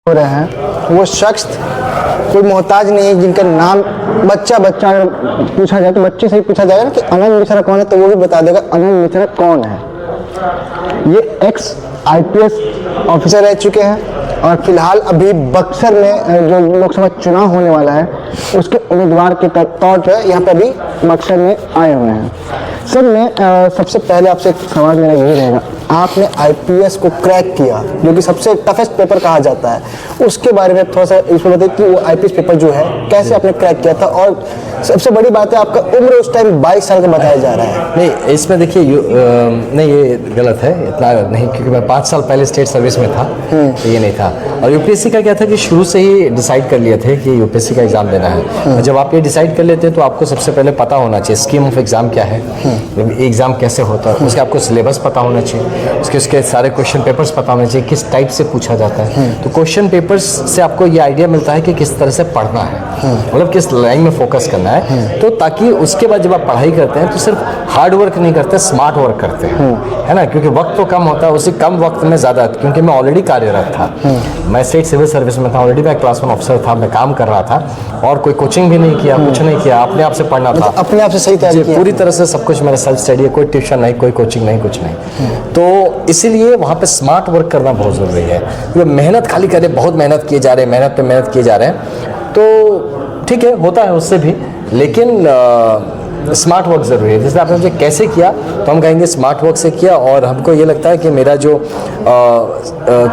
हो रहे हैं वो शख्स कोई मोहताज नहीं है जिनका नाम बच्चा पूछा जाए तो बच्चे से ही पूछा जाएगा कि आनंद मिश्रा कौन है, तो वो भी बता देगा आनंद मिश्रा कौन है। ये एक्स IPS ऑफिसर रह चुके हैं और फिलहाल अभी बक्सर में जो लोकसभा चुनाव होने वाला है उसके उम्मीदवार के तौर पर यहाँ पे अभी बक्सर में आए हुए हैं। सर मैं सबसे पहले आपसे एक सवाल मेरा यही रहेगा, आपने IPS को क्रैक किया जो कि सबसे टफेस्ट पेपर कहा जाता है, उसके बारे में थोड़ा सा इसमें बताइए कि वो IPS पेपर जो है कैसे आपने क्रैक किया था, और सबसे बड़ी बात है आपका उम्र उस टाइम 22 साल का बताया जा रहा है। नहीं, इसमें देखिए नहीं, ये गलत है, इतना नहीं, क्योंकि मैं 5 साल पहले स्टेट सर्विस में था तो ये नहीं था। और UPSC का क्या था कि शुरू से ही डिसाइड कर लिए थे कि UPSC का एग्जाम देना है। और जब आप ये डिसाइड कर लेते हैं तो आपको सबसे पहले पता होना चाहिए स्कीम ऑफ एग्जाम क्या है, एग्जाम कैसे होता है, उसके आपको सिलेबस पता होना चाहिए, उसके सारे क्वेश्चन पेपर्स पता होने चाहिए, किस टाइप से पूछा जाता है। तो क्वेश्चन पेपर्स से आपको ये आइडिया मिलता है कि किस तरह से पढ़ना है, मतलब किस लाइन में फोकस करना है। तो ताकि उसके बाद जब आप पढ़ाई करते हैं तो सिर्फ हार्ड वर्क नहीं करते, स्मार्ट वर्क करते हैं, है ना, क्योंकि वक्त तो कम होता है, उसी कम वक्त में ज़्यादा, क्योंकि मैं ऑलरेडी कार्यरत था, मैं स्टेट सिविल सर्विस में था, ऑलरेडी मैं क्लास 1 ऑफिसर था, मैं काम कर रहा था और कोई कोचिंग भी नहीं किया, कुछ नहीं किया, अपने आप से पढ़ना था, अपने आप से सही तैयारी किया, पूरी तरह से सब कुछ मेरा सेल्फ स्टडी है, कोई ट्यूशन नहीं, कोई कोचिंग नहीं, कुछ नहीं। तो इसीलिए वहाँ पे स्मार्ट वर्क करना बहुत ज़रूरी है, क्योंकि मेहनत खाली करे, बहुत मेहनत किए जा रहे हैं, मेहनत पे मेहनत किए जा रहे हैं, तो ठीक है, होता है उससे भी, लेकिन स्मार्ट वर्क ज़रूरी है। जैसे आपने मुझे कैसे किया, तो हम कहेंगे स्मार्ट वर्क से किया। और हमको ये लगता है कि मेरा जो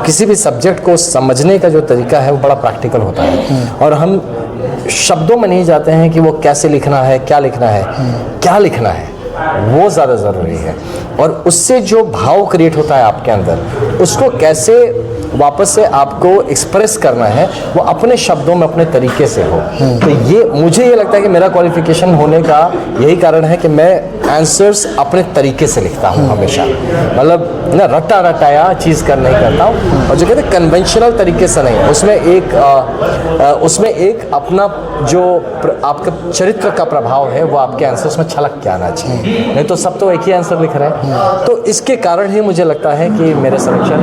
किसी भी सब्जेक्ट को समझने का जो तरीका है वो बड़ा प्रैक्टिकल होता है, और हम शब्दों में नहीं जाते हैं कि वो कैसे लिखना है, क्या लिखना है, क्या लिखना है, वो ज़्यादा ज़रूरी है। और उससे जो भाव क्रिएट होता है आपके अंदर, उसको कैसे वापस से आपको एक्सप्रेस करना है, वो अपने शब्दों में, अपने तरीके से हो। तो ये मुझे ये लगता है कि मेरा क्वालिफिकेशन होने का यही कारण है कि मैं आंसर्स अपने तरीके से लिखता हूँ हमेशा, मतलब ना रटा रटाया चीज़ कर नहीं करता हूँ, और जो कहते हैं कन्वेंशनल तरीके से नहीं, उसमें एक अपना जो आपका चरित्र का प्रभाव है वो आपके आंसर्स में छलक के आना चाहिए, नहीं तो सब तो एक ही आंसर लिख रहे हैं। तो इसके कारण ही मुझे लगता है कि मेरे सिलेक्शन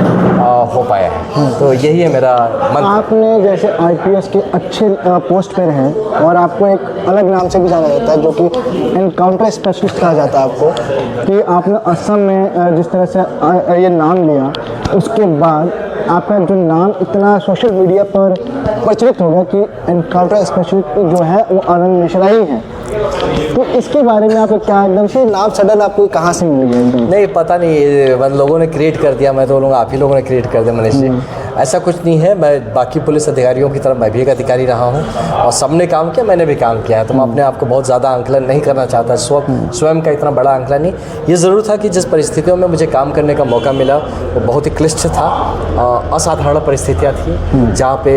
हो पाया है। तो यही है मेरा मन। आपने जैसे IPS के अच्छे पोस्ट पे रहे और आपको एक अलग नाम से भी जाना जाता है जो कि एनकाउंटर स्पेशलिस्ट कहा जाता है आपको, कि आपने असम में जिस तरह से ये नाम लिया, उसके बाद आपका जो नाम इतना सोशल मीडिया पर प्रचलित हो गया कि एनकाउंटर स्पेशलिस्ट जो है वो आनंद मिश्रा ही है। तो इसके बारे में आपको क्या एकदम से नाम सडन आपको कहाँ से मिल गया? नहीं, पता नहीं, मतलब लोगों ने क्रिएट कर दिया, मैं तो बोलूँगा आप ही लोगों ने क्रिएट कर दिया मनीष जी। ऐसा कुछ नहीं है, मैं बाकी पुलिस अधिकारियों की तरह मैं भी एक अधिकारी रहा हूँ, और सबने काम किया, मैंने भी काम किया है, तो मैं अपने आप को बहुत ज़्यादा आंकलन नहीं करना चाहता, स्वयं का इतना बड़ा आंकलन नहीं। ये ज़रूर था कि जिस परिस्थितियों में मुझे काम करने का मौका मिला वो बहुत ही क्लिष्ट था, असाधारण परिस्थितियाँ थी, जहाँ पे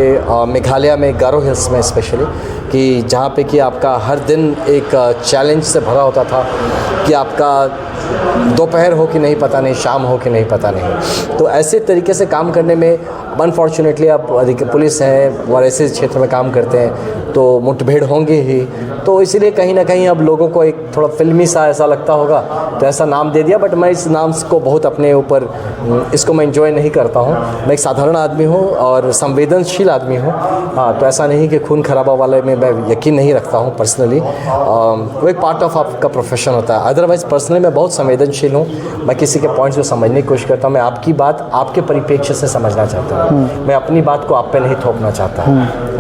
मेघालय में गारो हिल्स में स्पेशली, कि जहाँ पे कि आपका हर दिन एक चैलेंज से भरा होता था, कि आपका दोपहर हो कि नहीं पता नहीं, शाम हो कि नहीं पता नहीं। तो ऐसे तरीके से काम करने में अनफॉर्चुनेटली आप पुलिस हैं और ऐसे क्षेत्र में काम करते हैं तो मुठभेड़ होंगे ही, तो इसीलिए कहीं ना कहीं अब लोगों को एक थोड़ा फिल्मी सा ऐसा लगता होगा, तो ऐसा नाम दे दिया। बट मैं इस नाम को बहुत अपने ऊपर, इसको मैं एंजॉय नहीं करता हूँ। मैं एक साधारण आदमी हूँ और संवेदनशील आदमी हूँ, हाँ, तो ऐसा नहीं कि खून खराबा वाले में मैं यकीन नहीं रखता हूँ पर्सनली, वो एक पार्ट ऑफ आपका प्रोफेशन होता है। अदरवाइज़ पर्सनली मैं बहुत संवेदनशील हूँ, मैं किसी के पॉइंट्स को समझने की कोशिश करता हूँ, मैं आपकी बात आपके परिप्रेक्ष्य से समझना चाहता हूँ, मैं अपनी बात को आप पे नहीं थोपना चाहता,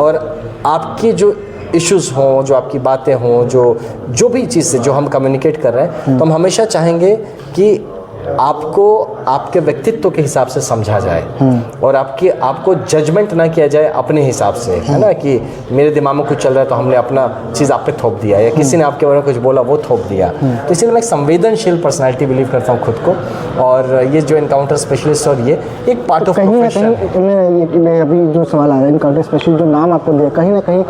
और आपकी जो इश्यूज़ हों, जो आपकी बातें हों, जो भी चीज़ से जो हम कम्युनिकेट कर रहे हैं, तो हम हमेशा चाहेंगे कि आपको आपके व्यक्तित्व के हिसाब से समझा जाए, और आपको जजमेंट ना किया जाए अपने हिसाब से, है ना, कि मेरे दिमाग में कुछ चल रहा है तो हमने अपना चीज़ आप पे थोप दिया, या किसी ने आपके बारे में कुछ बोला वो थोप दिया। तो इसलिए मैं एक संवेदनशील पर्सनैलिटी बिलीव करता हूँ खुद को, और ये जो एनकाउंटर स्पेशलिस्ट और ये एक पार्ट ऑफ प्रोफेशन है। मैं अभी जो सवाल आ रहा है, एनकाउंटर स्पेशलिस्ट जो नाम आपको दिया, कहीं ना कहीं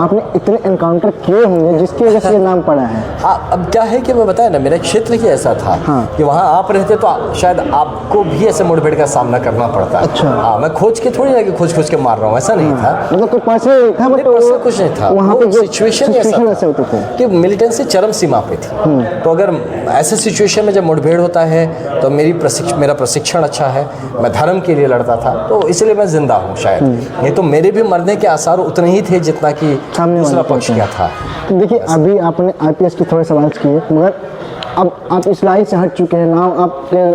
आपने इतने एनकाउंटर किए होंगे जिसकी वजह से ये नाम पड़ा है। अब क्या है कि मैं बताया ना, मेरा क्षेत्र ही ऐसा था कि वहाँ आप रहते तो शायद आपको भी ऐसे मुठभेड़ का सामना करना पड़ता। अच्छा। हाँ, मैं खोज के थोड़ी ना कि खोज के मार रहा हूँ, ऐसा नहीं था। मतलब कोई पर्सनल नहीं था, बट पर्सनल कुछ नहीं था, वहाँ पे जो सिचुएशन ऐसे होते थे कि मिलिटेंसी चरम सीमा पे थी। तो अगर ऐसे सिचुएशन में जब मुठभेड़ होता है तो मेरा प्रशिक्षण अच्छा है, मैं धर्म के लिए लड़ता था, तो इसलिए मैं जिंदा हूँ शायद। नहीं तो मेरे भी मरने के आसार उतने ही थे जितना कि दूसरा पक्ष क्या था। देखिए, अभी आपने IPS के थोड़े सवाल किए, मगर अब आप इस लाइन से हट चुके हैं, नाम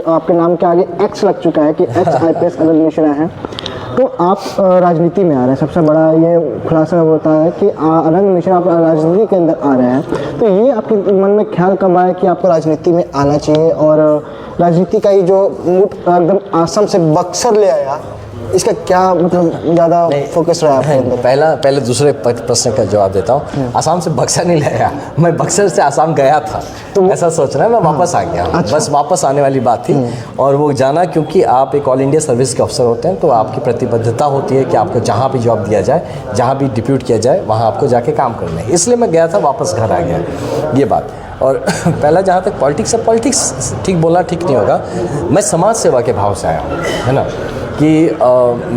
आपके नाम के आगे X लग चुका है कि X IPS अनंत मिश्रा है, तो आप राजनीति में आ रहे हैं। सबसे बड़ा ये खुलासा होता है कि अनंत मिश्रा आप राजनीति के अंदर आ रहे हैं, तो ये आपके मन में ख्याल कब आया कि आपको राजनीति में आना चाहिए, और राजनीति का ये जो मूड एकदम आसम से बक्सर ले आया, इसका क्या मतलब ज़्यादा फोकस रहा है आपके अंदर? पहले दूसरे प्रश्न का जवाब देता हूँ। आसाम से बक्सर नहीं लाया, मैं बक्सर से आसाम गया था, तो ऐसा सोच रहा है, मैं वापस आ गया। अच्छा। बस वापस आने वाली बात थी। और वो जाना क्योंकि आप एक ऑल इंडिया सर्विस के अफसर होते हैं, तो आपकी प्रतिबद्धता होती है कि आपको जहाँ भी जॉब दिया जाए, जहाँ भी डिप्यूट किया जाए, वहाँ आपको जाके काम करना है। इसलिए मैं गया था, वापस घर आ गया, ये बात। और पहला जहाँ तक पॉलिटिक्स ठीक बोलना ठीक नहीं होगा, मैं समाज सेवा के भाव से आया हूँ, है ना, कि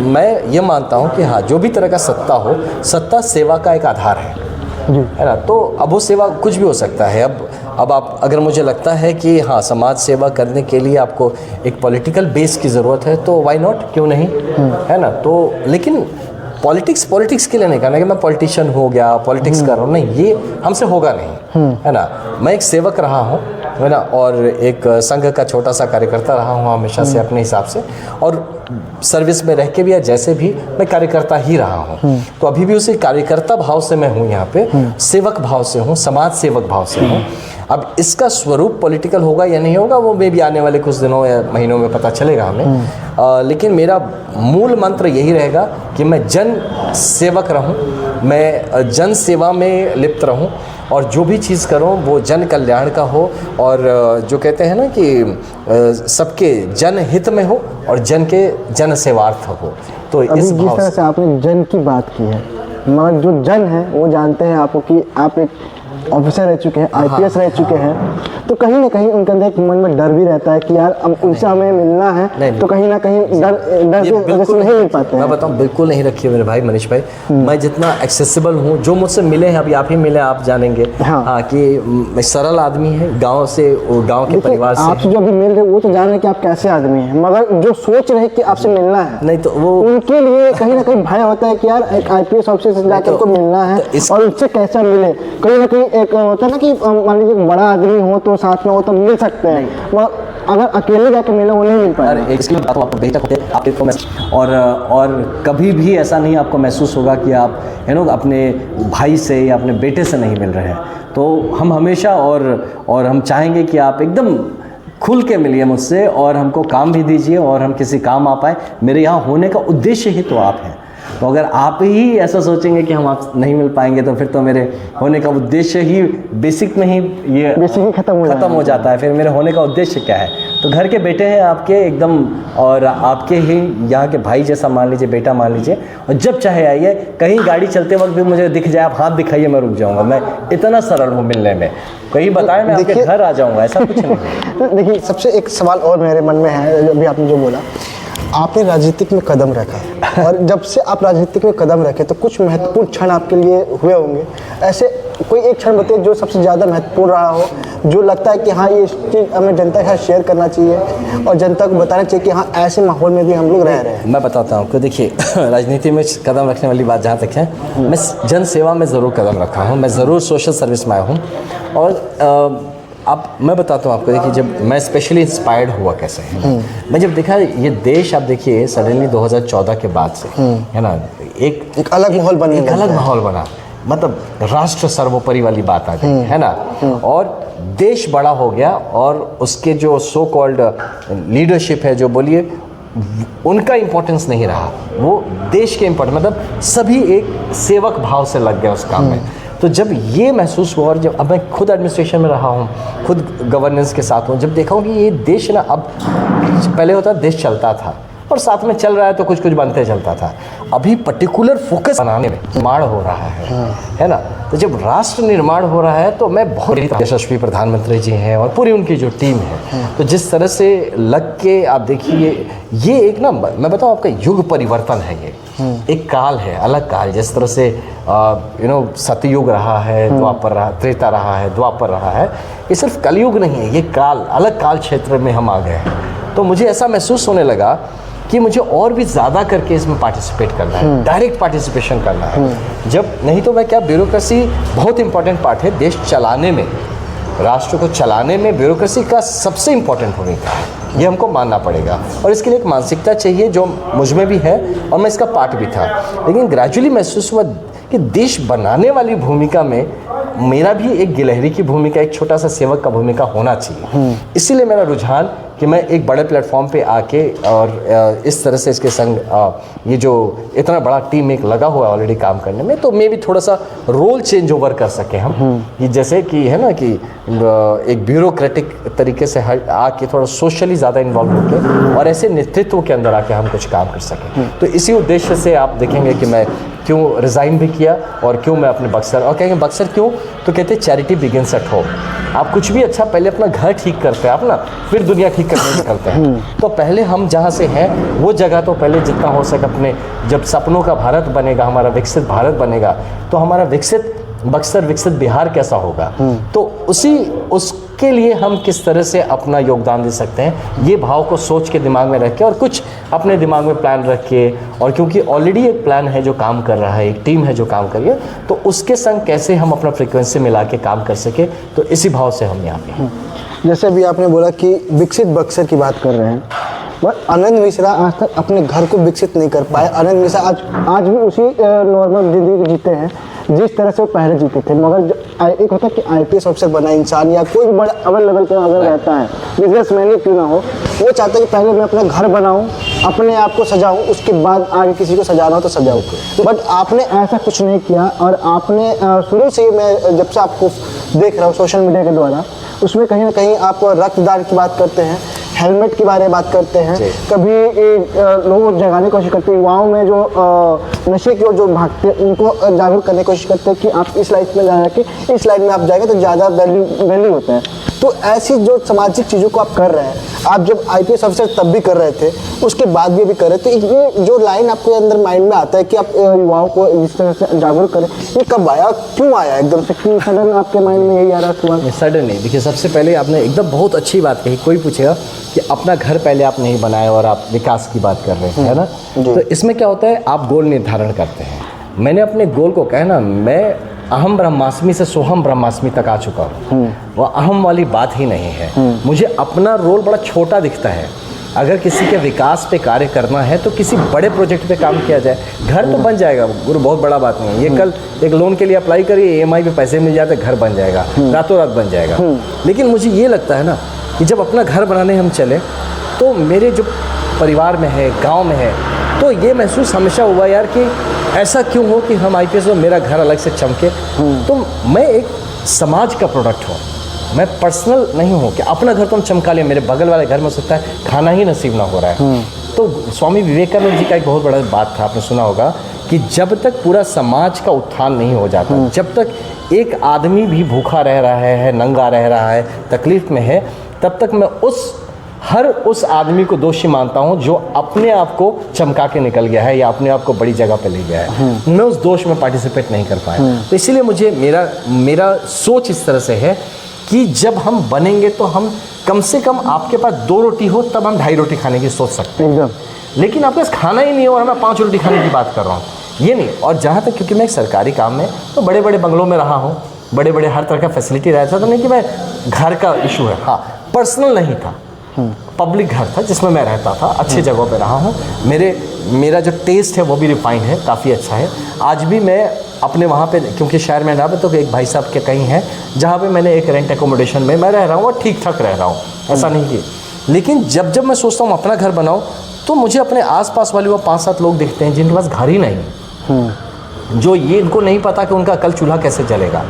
मैं ये मानता हूँ कि हाँ, जो भी तरह का सत्ता हो, सत्ता सेवा का एक आधार है ना। तो अब वो सेवा कुछ भी हो सकता है। अब आप अगर मुझे लगता है कि हाँ, समाज सेवा करने के लिए आपको एक पॉलिटिकल बेस की ज़रूरत है, तो व्हाई नॉट, क्यों नहीं, है ना। तो लेकिन पॉलिटिक्स के लिए नहीं करना कि मैं पॉलिटिशियन हो गया, पॉलिटिक्स कर रहा हूँ, नहीं, ये हमसे होगा नहीं, है ना। मैं एक सेवक रहा हूँ, है ना, और एक संघ का छोटा सा कार्यकर्ता रहा हूँ हमेशा से अपने हिसाब से, और सर्विस में रह के भी या जैसे भी मैं कार्यकर्ता ही रहा हूँ। तो अभी भी उसी कार्यकर्ता भाव से मैं हूँ यहाँ पे, सेवक भाव से हूँ, समाज सेवक भाव से हूँ। अब इसका स्वरूप पॉलिटिकल होगा या नहीं होगा, वो मे भी आने वाले कुछ दिनों या महीनों में पता चलेगा हमें। लेकिन मेरा मूल मंत्र यही रहेगा कि मैं जन सेवक रहूं, मैं जन सेवा में लिप्त रहूं, और जो भी चीज़ करूं वो जन कल्याण का हो, और जो कहते हैं ना कि सबके जन हित में हो और जन के जन सेवार्थ हो। तो इस जिस तरह से आपने जन की बात की है, मगर जो जन है वो जानते हैं आपको कि आप एक ऑफिसर रह चुके हैं, IPS रह चुके हैं, तो कहीं ना कहीं उनके अंदर एक मन में डर भी रहता है कि यार अब उनसे हमें मिलना है, तो कहीं ना कहीं डर की वजह से नहीं मिल पाते हैं। मैं बताऊं, बिल्कुल नहीं रखी है मेरे भाई मनीष भाई। मैं जितना एक्सेसिबल हूँ, जो मुझसे मिले हैं, अभी आप ही मिले, आप जानेंगे हाँ कि मैं सरल आदमी है, गाँव से, गाँव के परिवार से। आपसे जो अभी मिल रहे वो तो जान रहे कि आप कैसे आदमी हैं, मगर जो सोच रहे कि आपसे मिलना है, नहीं तो वो उनके लिए कहीं ना कहीं भय होता है कि यार एक IPS ऑफिसर से जाकर उनको मिलना है, और उससे कैसा मिले। कहीं ना कहीं एक होता है ना कि मान लीजिए बड़ा आदमी हो तो साथ में हो तो मिल सकते हैं, अगर अकेले जाके मिले वो नहीं मिल पाएगा। इसके लिए आपको बेशक होते आपके और कभी भी ऐसा नहीं आपको महसूस होगा कि आप अपने भाई से या अपने बेटे से नहीं मिल रहे हैं। तो हम हमेशा और हम चाहेंगे कि आप एकदम खुल के मिलिए मुझसे, और हमको काम भी दीजिए, और हम किसी काम आ पाए। मेरे यहाँ होने का उद्देश्य ही तो आप हैं। तो अगर आप ही ऐसा सोचेंगे कि हम आप नहीं मिल पाएंगे, तो फिर तो मेरे होने का उद्देश्य ही बेसिक में ही ये बेसिक खत्म हो जाता है। फिर मेरे होने का उद्देश्य क्या है? तो घर के बेटे हैं आपके एकदम, और आपके ही यहाँ के भाई जैसा मान लीजिए, बेटा मान लीजिए। और जब चाहे आइए, कहीं गाड़ी चलते वक्त भी मुझे दिख जाए, आप हाथ दिखाइए, मैं रुक जाऊँगा। मैं इतना सरल हूँ मिलने में, कहीं बताएं मैं आपके घर आ जाऊँगा, ऐसा कुछ नहीं। देखिए, सबसे एक सवाल और मेरे मन में है, अभी आपने जो बोला, आपने राजनीतिक में कदम रखा, और जब से आप राजनीतिक में कदम रखे तो कुछ महत्वपूर्ण क्षण आपके लिए हुए होंगे। ऐसे कोई एक क्षण बताइए जो सबसे ज़्यादा महत्वपूर्ण रहा हो, जो लगता है कि हाँ, ये चीज़ हमें जनता के साथ शेयर करना चाहिए, और जनता को बताना चाहिए कि हाँ, ऐसे माहौल में भी हम लोग रह रहे हैं। मैं बताता हूँ कि देखिए, राजनीति में कदम रखने वाली बात जहाँ तक है, मैं जन सेवा में ज़रूर कदम रखा हूँ, मैं ज़रूर सोशल सर्विस में आया हूँ। और अब मैं बताता हूँ आपको, देखिए, जब मैं स्पेशली इंस्पायर्ड हुआ कैसे है, मैं जब देखा ये देश, आप देखिए सडनली 2014 के बाद से, है ना, एक अलग माहौल बना, एक अलग माहौल बना, मतलब राष्ट्र सर्वोपरि वाली बात आ गई, है ना। और देश बड़ा हो गया, और उसके जो सो कॉल्ड लीडरशिप है, जो बोलिए, उनका इम्पोर्टेंस नहीं रहा, वो देश के इम्पोर्टेंस, मतलब सभी एक सेवक भाव से लग गए उस काम में। तो जब ये महसूस हुआ, और जब अब मैं खुद एडमिनिस्ट्रेशन में रहा हूँ, खुद गवर्नेंस के साथ हूँ, जब देखा हूँ कि ये देश ना, अब पहले होता देश चलता था, और साथ में चल रहा है तो कुछ कुछ बनते चलता था। अभी पर्टिकुलर फोकस बनाने में निर्माण हो रहा है ना। तो जब राष्ट्र निर्माण हो रहा है तो मैं बहुत यशस्वी प्रधानमंत्री जी हैं और पूरी उनकी जो टीम है, तो जिस तरह से लग के आप देखिए, ये एक ना मैं बताऊँ आपका युग परिवर्तन है। ये एक काल है, अलग काल। जिस तरह से सतयुग रहा है, द्वापर रहा, त्रेता रहा है, द्वापर रहा है, ये सिर्फ कलयुग नहीं है, ये काल, अलग काल क्षेत्र में हम आ गए हैं। तो मुझे ऐसा महसूस होने लगा कि मुझे और भी ज़्यादा करके इसमें पार्टिसिपेट करना है, डायरेक्ट पार्टिसिपेशन करना है। जब नहीं तो मैं क्या, ब्यूरोक्रेसी बहुत इंपॉर्टेंट पार्ट है देश चलाने में, राष्ट्र को चलाने में ब्यूरोक्रेसी का सबसे इम्पॉर्टेंट भूमिका है, ये हमको मानना पड़ेगा। और इसके लिए एक मानसिकता चाहिए जो मुझ में भी है और मैं इसका पार्ट भी था। लेकिन ग्रेजुअली महसूस हुआ कि देश बनाने वाली भूमिका में मेरा भी एक गिलहरी की भूमिका, एक छोटा सा सेवक का भूमिका होना चाहिए। इसीलिए मेरा रुझान कि मैं एक बड़े प्लेटफॉर्म पे आके और इस तरह से इसके संग ये जो इतना बड़ा टीम एक लगा हुआ है ऑलरेडी काम करने में, तो मैं भी थोड़ा सा रोल चेंज ओवर कर सके हम। ये जैसे कि है ना कि एक ब्यूरोक्रेटिक तरीके से आके थोड़ा सोशली ज़्यादा इन्वॉल्व होकर और ऐसे नेतृत्व के अंदर आके हम कुछ काम कर सकें। तो इसी उद्देश्य से आप देखेंगे कि मैं क्यों रिज़ाइन भी किया और क्यों मैं अपने बक्सर, और कहेंगे बक्सर क्यों, तो कहते हैं चैरिटी बिगिंस एट होम। आप कुछ भी अच्छा पहले अपना घर ठीक करते हैं आप ना, फिर दुनिया ठीक करने निकलते हैं। तो पहले हम जहाँ से हैं वो जगह तो पहले जितना हो सके अपने, जब सपनों का भारत बनेगा, हमारा विकसित भारत बनेगा, तो हमारा विकसित बक्सर, विकसित बिहार कैसा होगा, तो उसके लिए हम किस तरह से अपना योगदान दे सकते हैं, ये भाव को सोच के दिमाग में रख के और कुछ अपने दिमाग में प्लान रख के, और क्योंकि ऑलरेडी एक प्लान है जो काम कर रहा है, एक टीम है जो काम कर रही है, तो उसके संग कैसे हम अपना फ्रीक्वेंसी मिला के काम कर सके, तो इसी भाव से हम यहाँ पे हैं। जैसे अभी आपने बोला कि विकसित बक्सर की बात कर रहे हैं, बट आनंद मिश्रा आज तक अपने घर को विकसित नहीं कर पाए। आनंद मिश्रा आज भी उसी नॉर्मल जिंदगी जीते हैं जिस तरह से वो पहले जीते थे। मगर एक होता है कि IPS ऑफिसर बना इंसान या कोई बड़ा अवर लेवल पर अगर रहता है, बिजनेसमैन ही क्यों ना हो, वो चाहता है कि पहले मैं अपना घर बनाऊं, अपने आप को सजाऊं, उसके बाद आगे किसी को सजाना हो तो सजाऊं। बट आपने ऐसा कुछ नहीं किया और आपने शुरू से, मैं जब से आपको देख रहा हूँ सोशल मीडिया के द्वारा, उसमें कहीं ना कहीं आप रक्तदान की बात करते हैं, हेलमेट के बारे में बात करते हैं, कभी लोगों को जगाने की कोशिश करते हैं, युवाओं में जो नशे की ओर जो भागते हैं उनको जागरूक करने की कोशिश करते हैं कि आप इस लाइफ में जाके इस लाइफ में आप जाएंगे तो ज़्यादा वैल्यू होता है। तो ऐसी जो सामाजिक चीज़ों को आप कर रहे हैं, आप जब IPS ऑफिसर तब भी कर रहे थे, उसके बाद भी कर रहे थे, ये जो लाइन आपके अंदर माइंड में आता है कि आप युवाओं को इस तरह से जागरूक करें, ये कब आया, क्यों आया एकदम से, क्यों सडन आपके माइंड में यही आ रहा था? सडन नहीं, देखिए सबसे पहले आपने एकदम बहुत अच्छी बात कही। कोई पूछेगा कि अपना घर पहले आप नहीं बनाए और आप विकास की बात कर रहे हैं, है ना। तो इसमें क्या होता है, आप गोल निर्धारण करते हैं। मैंने अपने गोल को कहा ना, मैं अहम ब्रह्मास्मि से सोहम ब्रह्मास्मि तक आ चुका हूँ। वो अहम वाली बात ही नहीं है। मुझे अपना रोल बड़ा छोटा दिखता है। अगर किसी के विकास पे कार्य करना है तो किसी बड़े प्रोजेक्ट पे काम किया जाए। घर तो बन जाएगा गुरु, बहुत बड़ा बात नहीं है। ये कल एक लोन के लिए अप्लाई करिए, EMI पे पैसे मिल जाते, घर बन जाएगा, रातों रात बन जाएगा। लेकिन मुझे ये लगता है ना कि जब अपना घर बनाने हम चले तो मेरे जो परिवार में है, गाँव में है, तो ये महसूस हमेशा हुआ यार कि ऐसा क्यों हो कि हम IPS हो, मेरा घर अलग से चमके। तो मैं एक समाज का प्रोडक्ट हूँ, मैं पर्सनल नहीं हूँ कि अपना घर तो हम चमका लिया, मेरे बगल वाले घर में हो सकता है खाना ही नसीब ना हो रहा है। तो स्वामी विवेकानंद जी का एक बहुत बड़ा बात था, आपने सुना होगा कि जब तक पूरा समाज का उत्थान नहीं हो जाता, जब तक एक आदमी भी भूखा रह रहा है, नंगा रह रहा है, तकलीफ में है, तब तक मैं उस आदमी को दोषी मानता हूं जो अपने आप को चमका के निकल गया है या अपने आप को बड़ी जगह पे ले गया है। मैं उस दोष में पार्टिसिपेट नहीं कर पाया। तो इसीलिए मुझे मेरा सोच इस तरह से है कि जब हम बनेंगे तो हम कम से कम, आपके पास 2 रोटी हो तब हम 2.5 रोटी खाने की सोच सकते हैं एकदम। लेकिन आपके पास खाना ही नहीं हो और मैं 5 रोटी खाने की बात कर रहा हूँ, ये नहीं। और जहाँ तक, क्योंकि मैं एक सरकारी काम में तो बड़े बड़े बंगलों में रहा हूँ, बड़े बड़े हर तरह का फैसिलिटी रहता था, तो नहीं कि मैं घर का इशू है, हाँ पर्सनल नहीं था, पब्लिक घर था जिसमें मैं रहता था, अच्छी जगहों पे रहा हूँ। मेरा जो टेस्ट है वो भी रिफाइंड है, काफ़ी अच्छा है। आज भी मैं अपने वहाँ पे, क्योंकि शहर में रहा तो एक भाई साहब के कहीं हैं जहाँ पे मैंने एक रेंट एकोमोडेशन में मैं रह रहा हूँ और ठीक ठाक रह रहा हूँ, ऐसा नहीं कि। लेकिन जब मैं सोचता हूँ अपना घर बनाऊँ तो मुझे अपने आसपास वाले वो 5-7 लोग दिखते हैं जिनके पास घर ही नहीं, जो ये इनको नहीं पता कि उनका कल चूल्हा कैसे जलेगा।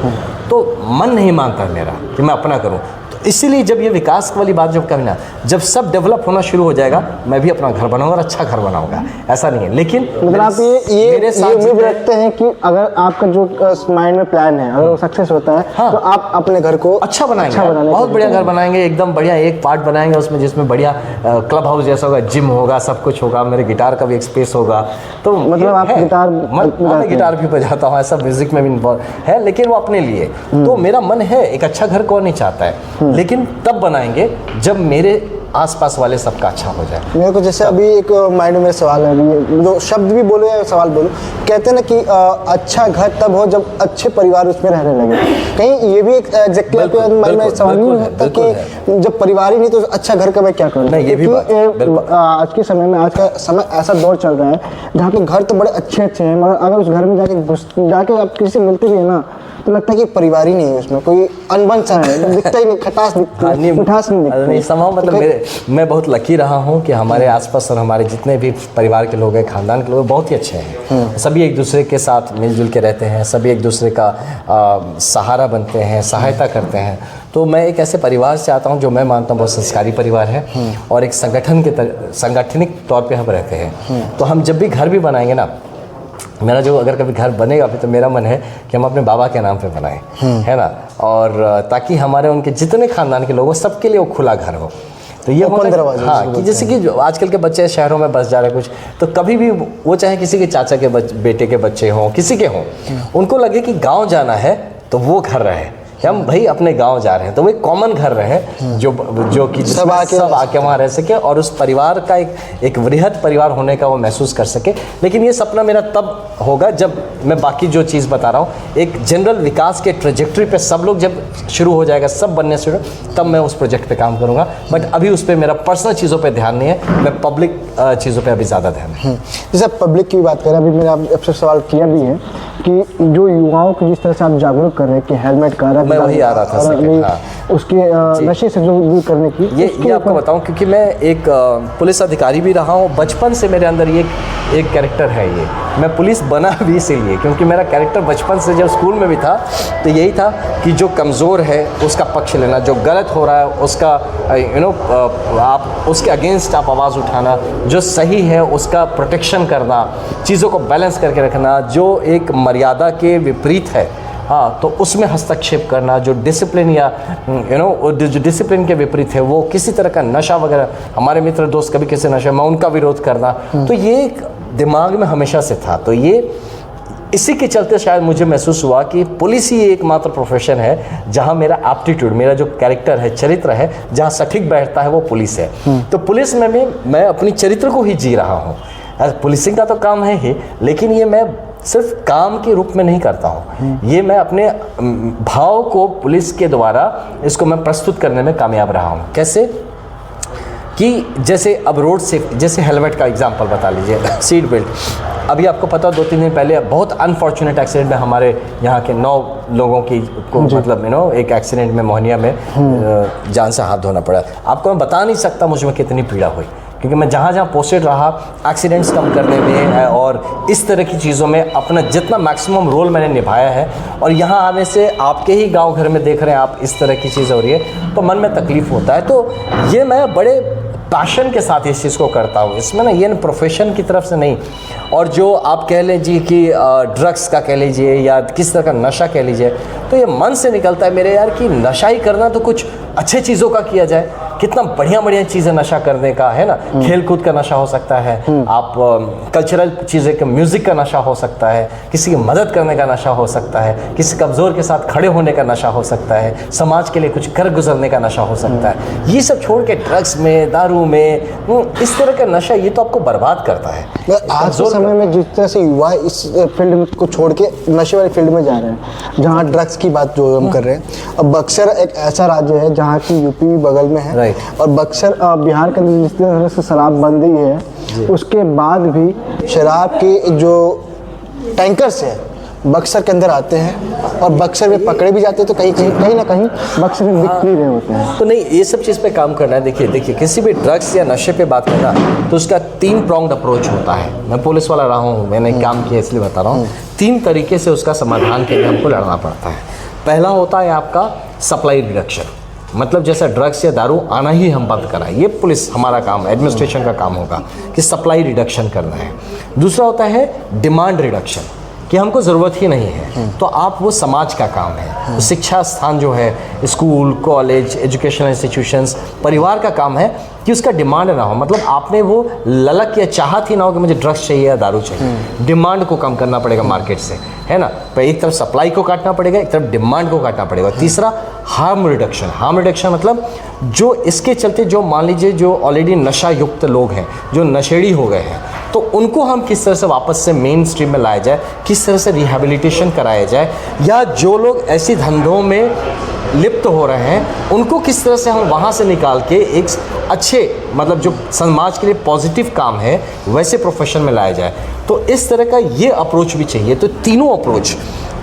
तो मन नहीं मानता मेरा कि मैं अपना करूँ। तो इसीलिए जब ये विकास वाली बात जब कभी ना, जब सब डेवलप होना शुरू हो जाएगा, मैं भी अपना घर बनाऊंगा और अच्छा घर बनाऊंगा, ऐसा नहीं है। लेकिन मतलब आप ये उम्मीद रखते हैं कि अगर आपका जो माइंड में प्लान है अगर वो सक्सेस होता है, हाँ, तो आप अपने घर को अच्छा बनाएंगे, बहुत बढ़िया घर बनाएंगे, एकदम बढ़िया एक पार्ट बनाएंगे उसमें, जिसमें बढ़िया क्लब हाउस जैसा होगा, जिम होगा, सब कुछ होगा, मेरे गिटार का भी एक स्पेस होगा। तो मतलब आप गिटार मैं गिटार भी बजाता हूँ, ऐसा म्यूजिक में भी इन्वॉल्व है, लेकिन वो अपने लिए। तो मेरा मन है, एक अच्छा घर कौन नहीं चाहता है, लेकिन तब बनाएंगे जब मेरे आसपास वाले सबका अच्छा हो जाए। मेरे को जैसे अभी एक माइंड में सवाल है, जो शब्द भी बोलो या सवाल बोलो, कहते हैं ना कि अच्छा घर तब हो जब अच्छे परिवार उसमें रहने लगे। कहीं ये भी एक एग्जैक्टली आपके माइंड में सवाल नहीं होता कि जब परिवार ही नहीं तो अच्छा घर का मैं क्या करूँ? नहीं, ये भी बात आज के समय में, आज का समय ऐसा दौर चल रहा है जहाँ पे घर तो बड़े अच्छे अच्छे हैं, मगर अगर उस घर में जाके आप किसी से मिलते भी है ना, तो लगता है कि परिवार ही नहीं है, उसमें कोई अनबन सा है, दिखता ही नहीं, खटास दिखती है, मिठास नहीं दिखती। नहीं समाओ, मतलब मैं बहुत लकी रहा हूँ कि हमारे आसपास और हमारे जितने भी परिवार के लोग हैं, खानदान के लोग बहुत ही अच्छे हैं। सभी एक दूसरे के साथ मिलजुल के रहते हैं, सभी एक दूसरे का सहारा बनते हैं, सहायता करते हैं। तो मैं एक ऐसे परिवार से आता हूँ जो मैं मानता हूँ बहुत संस्कारी परिवार है, और एक संगठनिक तौर पर हम रहते हैं। तो हम जब भी घर भी बनाएंगे ना, मेरा जो अगर कभी घर बनेगा भी, तो मेरा मन है कि हम अपने बाबा के नाम पे बनाएं, है ना, और ताकि हमारे उनके जितने खानदान के लोग हो सबके लिए वो खुला घर हो। तो ये हाँ, कि जैसे कि आजकल के बच्चे शहरों में बस जा रहे हैं कुछ, तो कभी भी वो चाहे किसी के चाचा के बेटे के बच्चे हों, किसी के हों, उनको लगे कि गाँव जाना है तो वो घर रहे, हम भाई अपने गांव जा रहे हैं, तो वो एक कॉमन घर रहे जो कि सब आके वहाँ रह सके, और उस परिवार का एक वृहद परिवार होने का वो महसूस कर सके। लेकिन ये सपना मेरा तब होगा जब मैं बाकी जो चीज़ बता रहा हूँ, एक जनरल विकास के ट्रेजेक्ट्री पे सब लोग जब शुरू हो जाएगा, सब बनने शुरू, तब मैं उस प्रोजेक्ट पे काम करूँगा। बट अभी उस पर मेरा पर्सनल चीज़ों पर ध्यान नहीं है, मैं पब्लिक चीज़ों पर अभी ज़्यादा ध्यान है। जैसे आप पब्लिक की बात करें, अभी मैंने आपसे सवाल किया भी है कि जो युवाओं को जिस तरह से आप जागरूक कर रहे हैं कि हेलमेट का, मैं वही आ रहा था हाँ। उसके नशे से जो दूर करने की, ये आपको बताऊं, क्योंकि मैं एक पुलिस अधिकारी भी रहा हूं, बचपन से मेरे अंदर ये एक कैरेक्टर है। ये मैं पुलिस बना भी इसीलिए क्योंकि मेरा कैरेक्टर बचपन से जब स्कूल में भी था तो यही था कि जो कमज़ोर है उसका पक्ष लेना, जो गलत हो रहा है उसका आप उसके अगेंस्ट आप आवाज़ उठाना, जो सही है उसका प्रोटेक्शन करना, चीज़ों को बैलेंस करके रखना, जो एक मर्यादा के विपरीत है हाँ, तो उसमें हस्तक्षेप करना, जो डिसिप्लिन या जो डिसिप्लिन के विपरीत है, वो किसी तरह का नशा वगैरह, हमारे मित्र दोस्त कभी किसी नशा में उनका विरोध करना, तो ये एक दिमाग में हमेशा से था। तो ये इसी के चलते शायद मुझे महसूस हुआ कि पुलिस ही एकमात्र प्रोफेशन है जहाँ मेरा एप्टीट्यूड, मेरा जो कैरेक्टर है, चरित्र है, जहाँ सटीक बैठता है वो पुलिस है। तो पुलिस में भी मैं अपनी चरित्र को ही जी रहा हूँ। पुलिसिंग का तो काम है ही, लेकिन ये मैं सिर्फ काम के रूप में नहीं करता हूँ, ये मैं अपने भाव को पुलिस के द्वारा इसको मैं प्रस्तुत करने में कामयाब रहा हूँ। कैसे कि जैसे अब रोड सेफ्टी, जैसे हेलमेट का एग्जांपल बता लीजिए, सीट बेल्ट। अभी आपको पता 2-3 दिन पहले बहुत अनफॉर्चुनेट एक्सीडेंट में हमारे यहाँ के 9 लोगों की को मतलब एक एक्सीडेंट में मोहनिया में जान से हाथ धोना पड़ा। आपको मैं बता नहीं सकता मुझमें कितनी पीड़ा हुई, क्योंकि मैं जहाँ जहाँ पोस्टेड रहा एक्सीडेंट्स कम करने में और इस तरह की चीज़ों में अपना जितना मैक्सिमम रोल मैंने निभाया है, और यहाँ आने से आपके ही गांव घर में देख रहे हैं आप इस तरह की चीज़ हो रही है तो मन में तकलीफ़ होता है। तो ये मैं बड़े पैशन के साथ इस चीज़ को करता हूँ, इसमें ना ये प्रोफेशन की तरफ से नहीं। और जो आप कह लीजिए कि ड्रग्स का कह लीजिए या किस तरह का नशा कह लीजिए, तो ये मन से निकलता है मेरे यार कि नशा ही करना तो कुछ अच्छे चीज़ों का किया जाए। कितना बढ़िया बढ़िया चीज़ें नशा करने का है ना, खेल कूद का नशा हो सकता है, आप कल्चरल चीज़ें के म्यूज़िक का नशा हो सकता है, किसी की मदद करने का नशा हो सकता है, किसी कमज़ोर के साथ खड़े होने का नशा हो सकता है, समाज के लिए कुछ कर गुजरने का नशा हो सकता है। ये सब छोड़ के ड्रग्स में, दारू में, इस तरह का नशा ये तो आपको बर्बाद करता है। आज के समय में जिस तरह से युवा इस फील्ड को छोड़ के नशे वाली फील्ड में जा रहे हैं, जहाँ ड्रग्स की बात जो हम कर रहे हैं, अब बक्सर एक ऐसा राज्य है जहाँ की यूपी भी बगल में है, और बक्सर बिहार के अंदर जिस तरह से शराब बंदी है, उसके बाद भी शराब के जो टैंकर्स हैं बक्सर के अंदर आते हैं और बक्सर में पकड़े भी जाते हैं, तो कहीं ना कहीं बक्सर में बिक भी रहे होते हैं। तो नहीं, ये सब चीज़ पे काम करना है। देखिए किसी भी ड्रग्स या नशे पे बात करना तो उसका 3 pronged अप्रोच होता है। मैं पुलिस वाला रहा हूँ, मैंने काम किया इसलिए बता रहा हूँ। 3 तरीके से उसका समाधान के लिए हमको लड़ना पड़ता है। पहला होता है आपका सप्लाई रिडक्शन, मतलब जैसा ड्रग्स या दारू आना ही हम बंद कराएं, ये पुलिस हमारा काम, एडमिनिस्ट्रेशन का काम होगा कि सप्लाई रिडक्शन करना है। दूसरा होता है डिमांड रिडक्शन, कि हमको ज़रूरत ही नहीं है, तो आप वो समाज का काम है। तो शिक्षा स्थान जो है, स्कूल, कॉलेज, एजुकेशनल इंस्टीट्यूशंस, परिवार का काम है कि उसका डिमांड ना हो। मतलब आपने वो ललक या चाहत ही ना हो कि मुझे ड्रग्स चाहिए या दारू चाहिए। डिमांड को कम करना पड़ेगा मार्केट से, है ना। तो एक तरफ सप्लाई को काटना पड़ेगा, एक तरफ डिमांड को काटना पड़ेगा। तीसरा हार्म रिडक्शन। हार्म रिडक्शन मतलब जो इसके चलते, जो मान लीजिए जो ऑलरेडी नशा युक्त लोग हैं, जो नशेड़ी हो गए हैं, तो उनको हम किस तरह से वापस से मेन स्ट्रीम में लाया जाए, किस तरह से रिहैबिलिटेशन कराया जाए, या जो लोग ऐसी धंधों में लिप्त हो रहे हैं उनको किस तरह से हम वहाँ से निकाल के एक अच्छे, मतलब जो समाज के लिए पॉजिटिव काम है वैसे प्रोफेशन में लाया जाए। तो इस तरह का ये अप्रोच भी चाहिए। तो तीनों approach,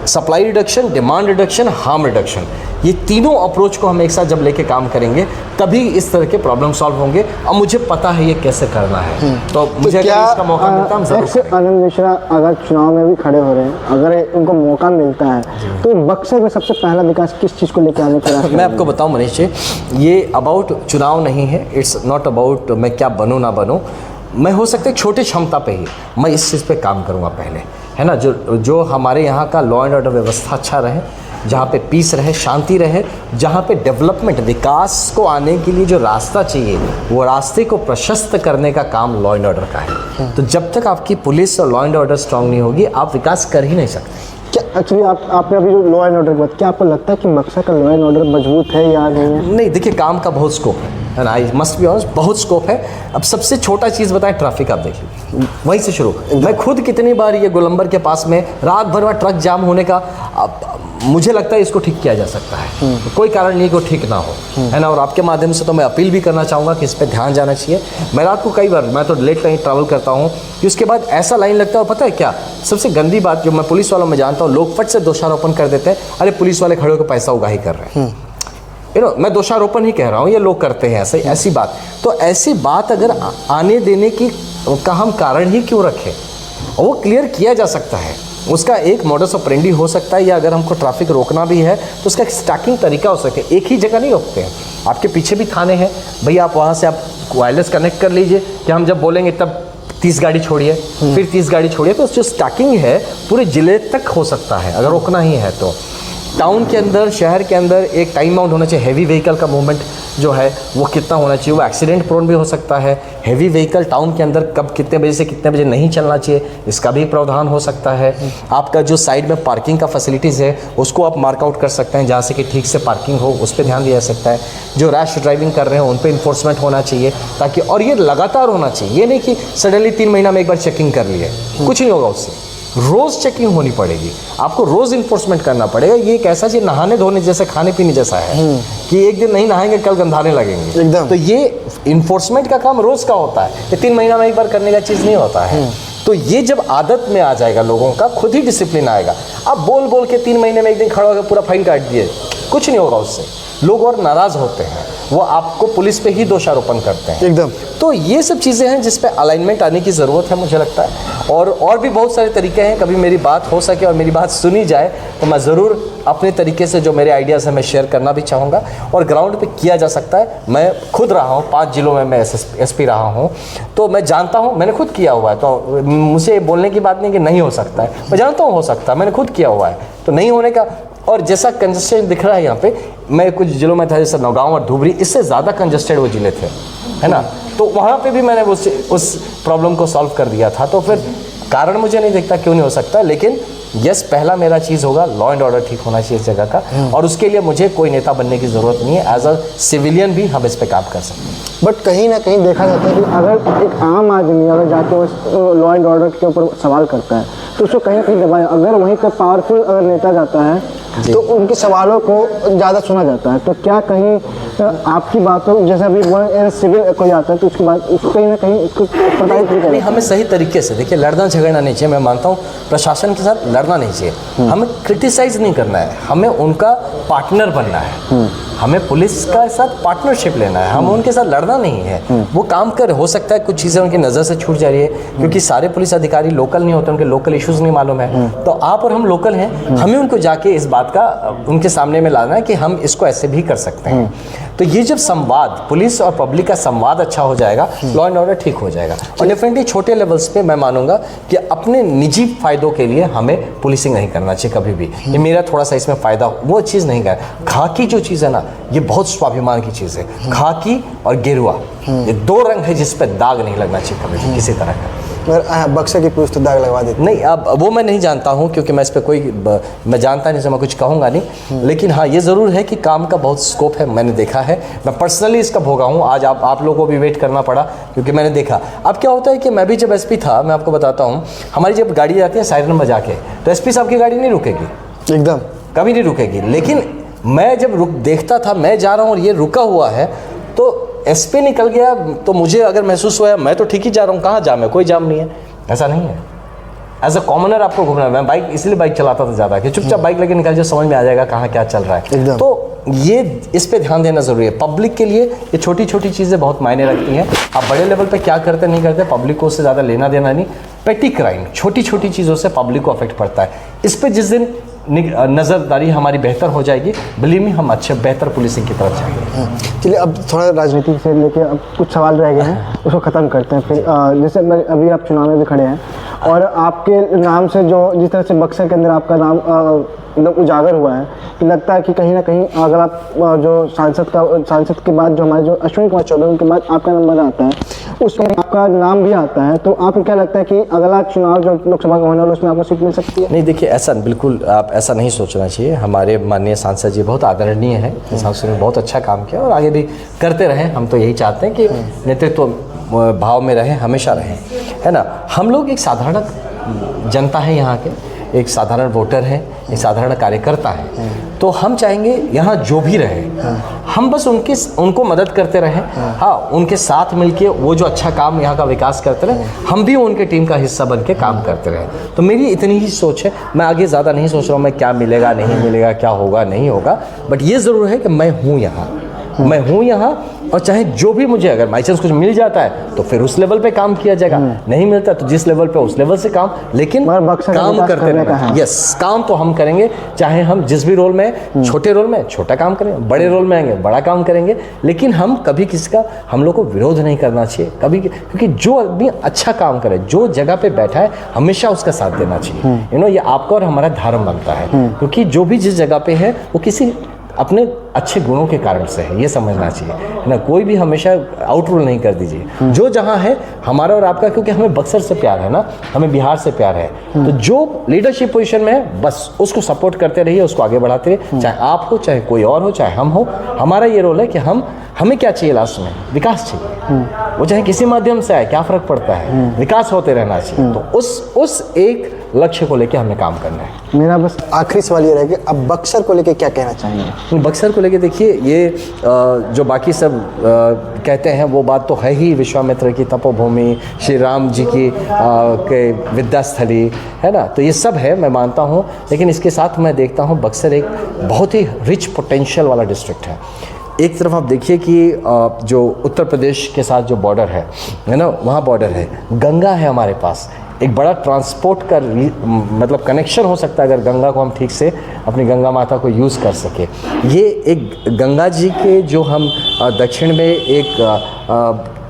supply reduction, demand reduction, harm reduction, ये तीनों अप्रोच को हम एक साथ जब लेके काम करेंगे तभी इस तरह के प्रॉब्लम सॉल्व होंगे। और मुझे पता है ये कैसे करना है, तो मुझे अगर इसका मौका मिलता है हम जरूर करेंगे। आनंद मिश्रा अगर चुनाव में भी खड़े हो रहे हैं, अगर उनको मौका मिलता है तो बक्सर में सबसे पहला विकास किस चीज़ को लेकर आने का? मैं आपको बताऊं मनीष जी, ये अबाउट चुनाव नहीं है, इट्स नॉट अबाउट मैं क्या बनूं ना बनूं। मैं हो सकता है छोटी क्षमता पे ही मैं इस चीज़ पे काम करूंगा पहले, है ना। जो हमारे यहाँ का लॉ एंड ऑर्डर व्यवस्था अच्छा रहे, जहाँ पे पीस रहे, शांति रहे, जहाँ पे डेवलपमेंट, विकास को आने के लिए जो रास्ता चाहिए वो रास्ते को प्रशस्त करने का काम लॉ एंड ऑर्डर का है। तो जब तक आपकी पुलिस और लॉ एंड ऑर्डर स्ट्रांग नहीं होगी आप विकास कर ही नहीं सकते। क्या एक्चुअली आपने अभी जो लॉ एंड ऑर्डर की बात, क्या आपको लगता है कि बक्सर का लॉ एंड ऑर्डर मजबूत है या नहीं है? नहीं, देखिए काम का बहुत स्कोप है ना, आई मस्ट बी ऑनेस्ट, बहुत स्कोप है। अब सबसे छोटा चीज़ बताएं, ट्रैफिक आप देख लीजिए, वहीं से शुरू। मैं खुद कितनी बार ये गोलंबर के पास में रात भर में ट्रक जाम होने का, मुझे लगता है इसको ठीक किया जा सकता है, कोई कारण नहीं कि वो ठीक ना हो, है ना। और आपके माध्यम से तो मैं अपील भी करना चाहूँगा कि इस पर ध्यान जाना चाहिए। मैं रात को कई बार, मैं तो लेट नाइट ट्रैवल करता हूँ कि उसके बाद ऐसा लाइन लगता है। और पता है क्या सबसे गंदी बात जो मैं पुलिस वालों में जानता हूँ, लोग फट से दोषारोपण कर देते हैं, अरे पुलिस वाले खड़े होकर पैसा उगाही कर रहे हैं। मैं दोषारोपण ही कह रहा हूँ, ये लोग करते हैं ऐसी बात। तो ऐसी बात अगर आने देने की का हम कारण ही क्यों रखें, वो क्लियर किया जा सकता है। उसका एक मॉडस ऑपरेंडी हो सकता है, या अगर हमको ट्रैफिक रोकना भी है तो उसका एक स्टैकिंग तरीका हो सके। एक ही जगह नहीं रोकते हैं, आपके पीछे भी थाने हैं भैया, आप वहाँ से आप वायरलेस कनेक्ट कर लीजिए कि हम जब बोलेंगे तब 30 गाड़ी छोड़िए, फिर 30 गाड़ी छोड़िए। तो जो स्टैकिंग है पूरे ज़िले तक हो सकता है अगर रोकना ही है तो। टाउन के अंदर, शहर के अंदर एक टाइम आउट होना चाहिए। हैवी व्हीकल का मूवमेंट जो है वो कितना होना चाहिए, वो एक्सीडेंट प्रोन भी हो सकता है। हैवी व्हीकल टाउन के अंदर कब, कितने बजे से कितने बजे नहीं चलना चाहिए, इसका भी प्रावधान हो सकता है। आपका जो साइड में पार्किंग का फैसिलिटीज़ है उसको आप मार्कआउट कर सकते हैं, जहाँ से कि ठीक से पार्किंग हो उस पर ध्यान दिया जा सकता है। जो रैश ड्राइविंग कर रहे हैं उन पर इन्फोर्समेंट होना चाहिए, ताकि, और ये लगातार होना चाहिए। ये नहीं कि सडनली 3 महीना में एक बार चेकिंग कर लिए, कुछ नहीं होगा उससे। रोज़ चेकिंग होनी पड़ेगी, आपको रोज़ इन्फोर्समेंट करना पड़ेगा। ये एक ऐसा चीज़ नहाने धोने जैसे, खाने पीने जैसा है कि एक दिन नहीं नहाएंगे कल गंधाने लगेंगे एकदम। तो ये इन्फोर्समेंट का काम रोज़ का होता है, ये 3 महीना में एक बार करने का चीज़ नहीं होता है। तो ये जब आदत में आ जाएगा लोगों का, खुद ही डिसिप्लिन आएगा। आप बोल बोल के 3 महीने में एक दिन खड़ा होकर पूरा फाइन काट दिए, कुछ नहीं होगा उससे। लोग और नाराज़ होते हैं, वो आपको पुलिस पे ही दोषारोपण करते हैं एकदम। तो ये सब चीज़ें हैं जिस पे अलाइनमेंट आने की ज़रूरत है मुझे लगता है। और भी बहुत सारे तरीके हैं, कभी मेरी बात हो सके और मेरी बात सुनी जाए तो मैं ज़रूर अपने तरीके से जो मेरे आइडियाज़ हैं मैं शेयर करना भी चाहूँगा। और ग्राउंड पे किया जा सकता है। मैं खुद रहा हूँ 5 जिलों में, मैं एसपी रहा हूँ, तो मैं जानता हूँ, मैंने खुद किया हुआ है। तो मुझे बोलने की बात नहीं कि नहीं हो सकता है, मैं जानता हूँ हो सकता है, मैंने खुद किया हुआ है। तो नहीं होने का, और जैसा कंजस्टेड दिख रहा है यहाँ पे, मैं कुछ जिलों में था जैसे नौगांव और धुबरी, इससे ज़्यादा कंजस्टेड वो जिले थे, है ना। तो वहाँ पे भी मैंने उस प्रॉब्लम को सॉल्व कर दिया था। तो फिर कारण मुझे नहीं दिखता क्यों नहीं हो सकता, लेकिन यस, पहला मेरा चीज़ होगा लॉ एंड ऑर्डर ठीक होना चाहिए इस जगह का। और उसके लिए मुझे कोई नेता बनने की ज़रूरत नहीं है, एज अ सिविलियन भी हम इस पर काम कर सकते हैं। बट कहीं ना कहीं देखा जाता है कि अगर एक आम आदमी अगर जाके उस लॉ एंड ऑर्डर के ऊपर सवाल करता है तो उसको कहीं ना कहीं दबाए। अगर वहीं का पावरफुल अगर नेता जाता है तो उनके सवालों को ज़्यादा सुना जाता है। तो क्या कहीं आपकी बातों, जैसे अभी सिविल कोई आता है तो उसके बाद उसको कहीं ना कहीं उसको प्रताड़ित नहीं करें? हमें सही तरीके से, देखिए, लड़ना झगड़ना नहीं चाहिए। मैं मानता हूँ प्रशासन के साथ लड़ना नहीं चाहिए, हमें क्रिटिसाइज़ नहीं करना है, हमें उनका पार्टनर बनना है। हमें पुलिस का साथ पार्टनरशिप लेना है, हम उनके साथ लड़ना नहीं है। वो काम कर, हो सकता है कुछ चीज़ें उनकी नज़र से छूट जा रही है, क्योंकि सारे पुलिस अधिकारी लोकल नहीं होते, उनके लोकल इश्यूज़ नहीं मालूम है। तो आप और हम लोकल हैं, हमें उनको जाके इस बात का उनके सामने में लाना है कि हम इसको ऐसे भी कर सकते हैं। तो ये जब संवाद, पुलिस और पब्लिक का संवाद अच्छा हो जाएगा, लॉ एंड ऑर्डर ठीक हो जाएगा। और डेफिनेटली छोटे लेवल्स पे मैं मानूंगा कि अपने निजी फायदों के लिए हमें पुलिसिंग नहीं करना चाहिए कभी भी, ये मेरा थोड़ा सा इसमें फायदा, वो चीज़ नहीं कर। खाकी जो चीज़ है ना, ये बहुत स्वाभिमान की चीज़ है। खाकी और गेरुआ, ये दो रंग है जिस पे दाग नहीं लगना चाहिए कभी भी किसी तरह का। अगर बक्सर की पुलिस तो दाग लगवा देती नहीं, अब वो मैं नहीं जानता हूँ, क्योंकि मैं इस पर मैं जानता नहीं, मैं कुछ कहूँगा नहीं। लेकिन हाँ, ये ज़रूर है कि काम का बहुत स्कोप है, मैंने देखा है, मैं पर्सनली इसका भोगा हूँ। आज आप लोगों को भी वेट करना पड़ा, क्योंकि मैंने देखा। अब क्या होता है कि मैं भी जब एसपी था, मैं आपको बताता हूँ, हमारी जब गाड़ी जाती है सायरन बजा के, तो एसपी साहब की गाड़ी नहीं रुकेगी, एकदम कभी नहीं रुकेगी। लेकिन मैं जब देखता था, मैं जा रहा हूँ और ये रुका हुआ है, तो एसपी निकल गया, तो मुझे अगर महसूस हुआ मैं तो ठीक ही जा रहा हूँ, कहाँ जाम है, कोई जाम नहीं है। ऐसा नहीं है। एज अ कॉमनर आपको घूमना है। मैं बाइक इसलिए बाइक चलाता था ज़्यादा, कि चुपचाप बाइक लेके निकल जाए, समझ में आ जाएगा कहाँ क्या चल रहा है। तो ये इस पे ध्यान देना ज़रूरी है। पब्लिक के लिए ये छोटी छोटी चीज़ें बहुत मायने रखती हैं। आप बड़े लेवल पे क्या करते नहीं करते, पब्लिक को उससे ज़्यादा लेना देना नहीं। पेटी क्राइम, छोटी छोटी चीज़ों से पब्लिक को अफेक्ट पड़ता है। इस पर जिस दिन नज़रदारी हमारी बेहतर हो जाएगी, बिलीव मी, हम अच्छे बेहतर पुलिसिंग की तरफ जाएंगे। चलिए, अब थोड़ा राजनीति से लेके अब कुछ सवाल रह गए हैं, उसको ख़त्म करते हैं फिर। जैसे अभी आप चुनाव में भी खड़े हैं, और आपके नाम से जो जिस तरह से बक्सर के अंदर आपका नाम एकदम उजागर हुआ है, कि लगता है कि कहीं ना कहीं अगर आप जो सांसद के बाद जो हमारे जो अश्विनी कुमार चौधरी, उनके बाद आपका नंबर आता है, उसमें आपका नाम भी आता है, तो आपको क्या लगता है कि अगला चुनाव जो लोकसभा का होने वाला, उसमें आपको सीट मिल सकती है? नहीं, देखिए, ऐसा बिल्कुल आप ऐसा नहीं सोचना चाहिए। हमारे माननीय सांसद जी बहुत आदरणीय हैं, सांसद ने बहुत अच्छा काम किया और आगे भी करते रहें। हम तो यही चाहते हैं कि नेतृत्व भाव में रहे, हमेशा रहें, है ना। हम लोग एक साधारण जनता है, यहाँ के एक साधारण वोटर है, एक साधारण कार्यकर्ता है। तो हम चाहेंगे यहाँ जो भी रहे, हम बस उनको मदद करते रहें। हाँ, उनके साथ मिलके वो जो अच्छा काम यहाँ का विकास करते रहे, हम भी उनके टीम का हिस्सा बन के काम करते रहें। तो मेरी इतनी ही सोच है। मैं आगे ज़्यादा नहीं सोच रहा हूँ मैं क्या मिलेगा नहीं मिलेगा, क्या होगा नहीं होगा। बट ये ज़रूर है कि मैं हूँ यहाँ, और चाहे जो भी मुझे अगर बाई चांस कुछ मिल जाता है तो फिर उस लेवल पे काम किया जाएगा, नहीं मिलता तो जिस लेवल पे उस लेवल से काम, लेकिन काम करते रहना। यस, काम तो हम करेंगे, चाहे हम जिस भी रोल में, छोटे रोल में छोटा काम करेंगे, बड़े रोल में आएंगे बड़ा काम करेंगे। लेकिन हम कभी किसी का, हम लोग को विरोध नहीं करना चाहिए कभी, क्योंकि जो आदमी अच्छा काम करे, जो जगह पे बैठा है, हमेशा उसका साथ देना चाहिए। ये आपका और हमारा धर्म बनता है, क्योंकि जो भी जिस जगह पे है वो किसी अपने अच्छे गुणों के कारण से है, ये समझना चाहिए, है ना। कोई भी हमेशा आउट रूल नहीं कर दीजिए। जो जहाँ है हमारा और आपका, क्योंकि हमें बक्सर से प्यार है ना, हमें बिहार से प्यार है, तो जो लीडरशिप पोजीशन में है बस उसको सपोर्ट करते रहिए, उसको आगे बढ़ाते रहिए, चाहे आप हो, चाहे कोई और हो, चाहे हम हो। हमारा ये रोल है कि हमें क्या चाहिए, लास्ट में विकास चाहिए, वो चाहे किसी माध्यम से आए, क्या फ़र्क पड़ता है, विकास होते रहना चाहिए। तो उस एक लक्ष्य को लेके हमें काम करना है। मेरा बस आखिरी सवाल ये रहेगा, अब बक्सर को लेके क्या कहना चाहेंगे? बक्सर को लेके देखिए, ये जो बाकी सब कहते हैं वो बात तो है ही, विश्वामित्र की तपोभूमि, श्री राम जी की के विद्यास्थली, है ना। तो ये सब है, मैं मानता हूँ। लेकिन इसके साथ मैं देखता हूँ बक्सर एक बहुत ही रिच पोटेंशियल वाला डिस्ट्रिक्ट है। एक तरफ आप देखिए कि जो उत्तर प्रदेश के साथ जो बॉर्डर है ना, वहाँ बॉर्डर है, गंगा है हमारे पास, एक बड़ा ट्रांसपोर्ट का मतलब कनेक्शन हो सकता है अगर गंगा को हम ठीक से, अपनी गंगा माता को यूज़ कर सके। ये एक गंगा जी के जो हम दक्षिण में एक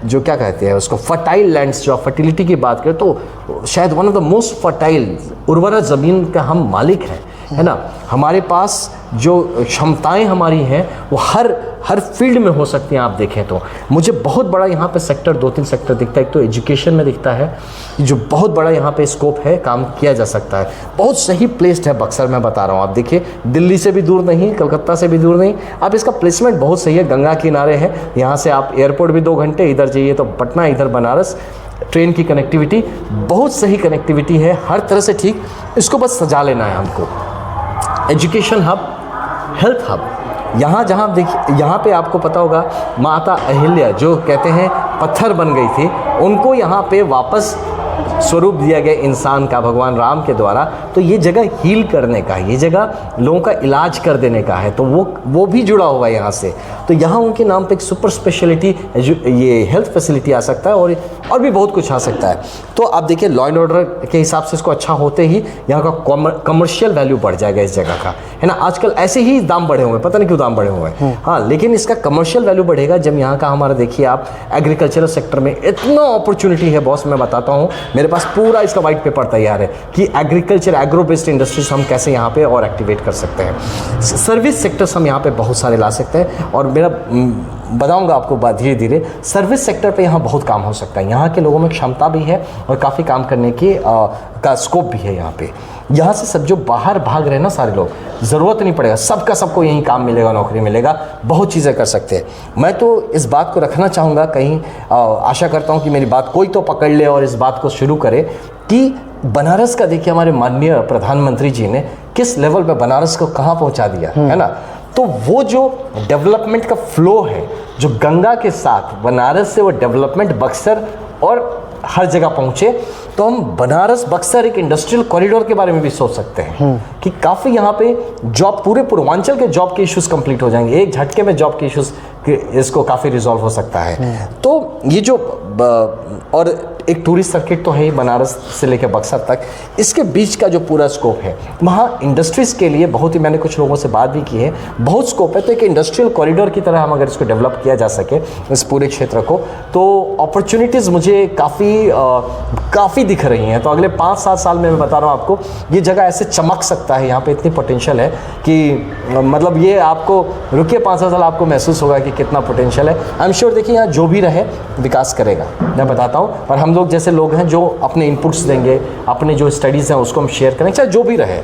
जो क्या कहते हैं उसको, फर्टाइल लैंड्स, जो फर्टिलिटी की बात करें तो शायद one of the most fertile, उर्वरा ज़मीन का हम मालिक हैं, है ना। हमारे पास जो क्षमताएं हमारी हैं वो हर फील्ड में हो सकती हैं। आप देखें तो मुझे बहुत बड़ा यहाँ पे सेक्टर, 2-3 सेक्टर दिखता है। एक तो एजुकेशन में दिखता है, जो बहुत बड़ा यहाँ पे स्कोप है, काम किया जा सकता है। बहुत सही प्लेस्ड है बक्सर, मैं बता रहा हूँ। आप देखिए, दिल्ली से भी दूर नहीं, कलकत्ता से भी दूर नहीं, आप इसका प्लेसमेंट बहुत सही है, गंगा किनारे है। यहाँ से आप एयरपोर्ट भी 2 घंटे, इधर जाइए तो पटना, इधर बनारस, ट्रेन की कनेक्टिविटी बहुत सही कनेक्टिविटी है, हर तरह से ठीक। इसको बस सजा लेना है हमको। एजुकेशन हब, हेल्थ हब, यहाँ जहाँ देखिए, यहाँ पे आपको पता होगा माता अहिल्या जो कहते हैं पत्थर बन गई थी, उनको यहाँ पे वापस स्वरूप दिया गया इंसान का भगवान राम के द्वारा, तो ये जगह हील करने का है, ये जगह लोगों का इलाज कर देने का है, तो वो भी जुड़ा हुआ है यहाँ से। तो यहाँ उनके नाम पे एक सुपर स्पेशलिटी ये हेल्थ फैसिलिटी आ सकता है और भी बहुत कुछ आ सकता है। तो आप देखिए लॉ एंड ऑर्डर के हिसाब से इसको अच्छा होते ही यहाँ का कमर्शियल वैल्यू बढ़ जाएगा इस जगह का, है ना। आजकल ऐसे ही दाम बढ़े हुए हैं, पता नहीं क्यों दाम बढ़े हुए हैं, हाँ, लेकिन इसका कमर्शियल वैल्यू बढ़ेगा जब यहाँ का हमारा देखिए आप एग्रीकल्चरल सेक्टर में इतना अपॉर्चुनिटी है बॉस। मैं बताता हूँ, मेरे पास पूरा इसका वाइट पेपर तैयार है कि एग्रीकल्चर एग्रो बेस्ड इंडस्ट्रीज हम कैसे यहाँ पे और एक्टिवेट कर सकते हैं। सर्विस सेक्टर्स हम यहाँ पे बहुत सारे ला सकते हैं, और मेरा बताऊंगा आपको बात धीरे धीरे। सर्विस सेक्टर पे यहाँ बहुत काम हो सकता है, यहाँ के लोगों में क्षमता भी है और काफ़ी काम करने की का स्कोप भी है यहाँ पे। यहाँ से सब जो बाहर भाग रहे हैं ना सारे लोग, ज़रूरत नहीं पड़ेगा, सबका सबको यहीं काम मिलेगा, नौकरी मिलेगा, बहुत चीज़ें कर सकते हैं। मैं तो इस बात को रखना चाहूँगा कहीं, आशा करता हूँ कि मेरी बात कोई तो पकड़ ले और इस बात को शुरू करे कि बनारस का देखिए हमारे माननीय प्रधानमंत्री जी ने किस लेवल पे बनारस को कहाँ पहुँचा दिया, है ना। तो वो जो डेवलपमेंट का फ्लो है जो गंगा के साथ बनारस से वो डेवलपमेंट बक्सर और हर जगह पहुँचे, तो हम बनारस बक्सर एक इंडस्ट्रियल कॉरिडोर के बारे में भी सोच सकते हैं कि काफ़ी यहाँ पे जॉब, पूरे पूर्वांचल के जॉब के इश्यूज कंप्लीट हो जाएंगे, एक झटके में जॉब के इश्यूज इसको काफ़ी रिजॉल्व हो सकता है। तो ये जो और एक टूरिस्ट सर्किट तो है ही बनारस से लेकर बक्सर तक, इसके बीच का जो पूरा स्कोप है वहाँ इंडस्ट्रीज़ के लिए बहुत ही, मैंने कुछ लोगों से बात भी की है, बहुत स्कोप है। तो एक इंडस्ट्रियल कॉरिडोर की तरह हम अगर इसको डेवलप किया जा सके इस पूरे क्षेत्र को, तो अपॉर्चुनिटीज़ मुझे काफ़ी दिख रही हैं। तो अगले 5-7 साल में मैं बता रहा हूँ आपको, ये जगह ऐसे चमक सकता है, यहाँ पे इतनी पोटेंशियल है कि मतलब ये आपको रुकिए 5-7 साल आपको महसूस होगा कि कितना पोटेंशियल है। आई एम श्योर देखिए यहाँ जो भी रहे विकास करेगा, मैं बताता हूँ। और हम लोग जैसे लोग हैं जो अपने इनपुट्स देंगे, अपने जो स्टडीज़ हैं उसको हम शेयर करेंगे, चाहे जो भी रहे।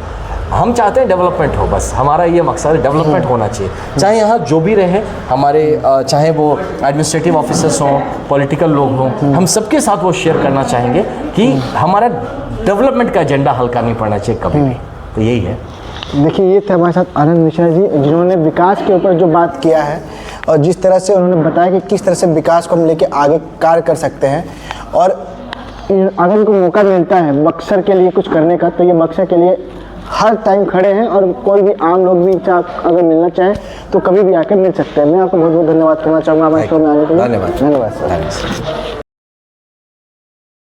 हम चाहते हैं डेवलपमेंट हो, बस हमारा ये मकसद है, डेवलपमेंट होना चाहिए। चाहे यहाँ जो भी रहे हमारे, चाहे वो एडमिनिस्ट्रेटिव ऑफिसर्स हों, पॉलिटिकल लोग हों, हम सबके साथ वो शेयर करना चाहेंगे कि हमारा डेवलपमेंट का एजेंडा हल्का नहीं पड़ना चाहिए कभी भी। तो यही है। देखिए, ये थे हमारे साथ आनंद मिश्रा जी, जिन्होंने विकास के ऊपर जो बात किया है और जिस तरह से उन्होंने बताया कि किस तरह से विकास को हम लेके आगे कार्य कर सकते हैं। और अगर उनको मौका मिलता है बक्सर के लिए कुछ करने का, तो ये बक्सर के लिए हर टाइम खड़े हैं, और कोई भी आम लोग भी अगर मिलना चाहे तो कभी भी आकर मिल सकते हैं। मैं आपको बहुत बहुत धन्यवाद करना चाहूँगा हमारे शो में आने के लिए। धन्यवाद। धन्यवाद सर।